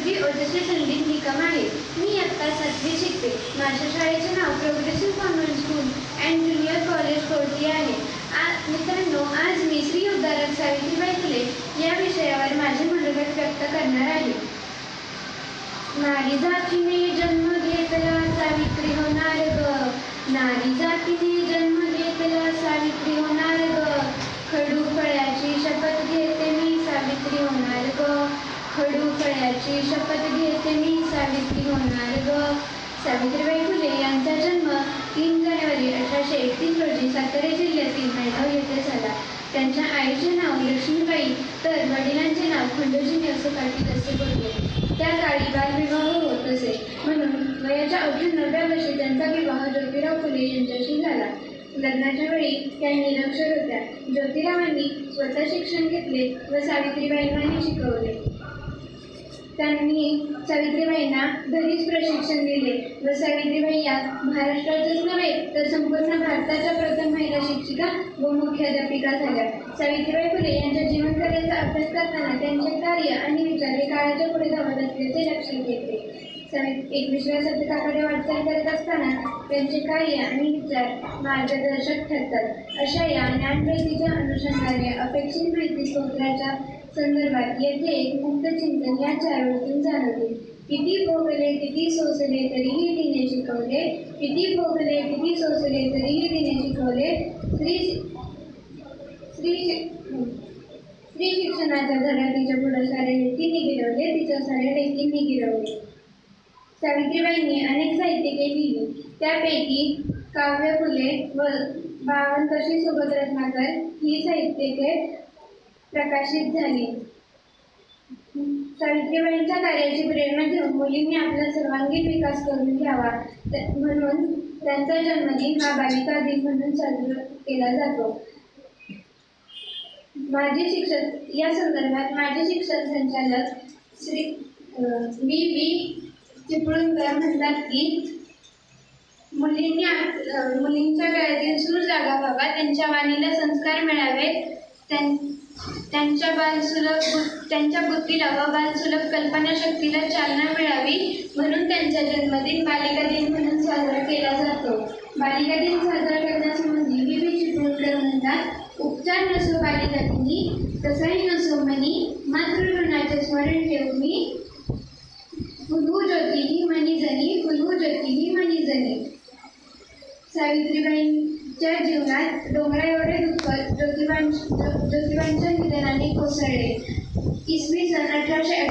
माझी ओजस्वी संगीत निकम आहे. मी इयत्ता 7वी शिकते. माझ्या शाळेचे नाव progressive convent school and junior college Korti आहे. मित्रांनो, आज मी स्त्री उद्धारक सावित्रीबाई फुले या विषयावर माझे मनोगत व्यक्त करणार आहे. नारी जातीने जन्म घेतला सावित्री होणार ग. नारी जातीने जन्म घेतला सावित्री होणार ग. खडू फळ्याची शपथ घेते मी सावित्री होणार ग. खडू फळ्याची शपथ घेते मी सावित्री होणार ग. सावित्रीबाई फुले यांचा जन्म 3 जानेवारी 1831 रोजी सातारा जिल्ह्यातील नायगाव येथे झाला. त्यांच्या आईचे नाव लक्ष्मीबाई तर वडिलांचे नाव खंडोजी नेवसे पाटील असे होते. त्या काळी बालविवाह होत असे, म्हणून वयाच्या अवघ्या 9व्या वर्षी त्यांचा विवाह ज्योतिराव फुले यांच्याशी झाला. लग्नाच्या वेळी त्या निरक्षर होत्या. ज्योतिरावांनी स्वतः शिक्षण घेतले व सावित्रीबाईंनाही शिकवले. त्यांनी सावित्रीबाईंना घरीच प्रशिक्षण दिले व सावित्रीबाई या महाराष्ट्रातच नव्हे तर संपूर्ण भारताच्या प्रथम महिला शिक्षिका व मुख्याध्यापिका झाल्या. सावित्रीबाई फुले यांच्या जीवनकथेचा अभ्यास करताना त्यांचे कार्य आणि विचार हे काळाच्या पुढे धावत असल्याचे लक्षात येते. 21व्या शतकाकडे वाटचाल करत असताना त्यांचे कार्य आणि विचार मार्गदर्शक ठरतात. अशा या ज्ञानप्राप्तीच्या अनुषंगाने अपेक्षित माहिती स्त्रोताच्या संदर्भात येथे एक मुक्त चिंतन या चारोळीतून जाणवते. किती भोगले किती सोसले तरीही तिने शिकवले. किती भोगले किती सोसले तरीही तिने शिकवले. स्त्री शिक्षणाचा धडा तिच्या पुढे साऱ्या लेकींनी गिरवले. तिच्या साऱ्या लेकींनी गिरवले. सावित्रीबाईंनी अनेक साहित्यिके लिहिली. त्यापैकी काव्य फुले व 52 कशी सुगतरत्नाकर ही साहित्यिके प्रकाशित झाली. सावित्रीबाईंच्या कार्याची प्रेरणा घेऊन मुलींनी आपला सर्वांगीण विकास करून घ्यावा म्हणून त्यांचा जन्मदिन हा बालिका दिन म्हणून साजरा केला जातो. माजी शिक्षक या संदर्भात माजी शिक्षण संचालक श्री बी चिपळूणकर म्हणतात की मुलींच्या गळ्यातील सूर जागावा, त्यांच्या वाणीला संस्कार मिळावेत, त्यांच्या बुद्धीला व बालसुलभ कल्पनाशक्तीला चालना मिळावी म्हणून त्यांचा जन्मदिन बालिका दिन म्हणून साजरा केला जातो. बालिका दिन साजरा करण्यासंबंधी बी चिपळूणकर म्हणतात, उपचार नसो बालिका दिनी तसाही नसो मनी, मातृऋणाचे स्मरण ठेवू मी, फुलवू ज्योती ही मनीजनी, फुलवू ज्योती ही मनीजनी. सावित्रीबाईंच्या जीवनात डोंगरा एवढे दुःख ज्योतिबांच्या निधनाने कोसळले. इसवी सन 1888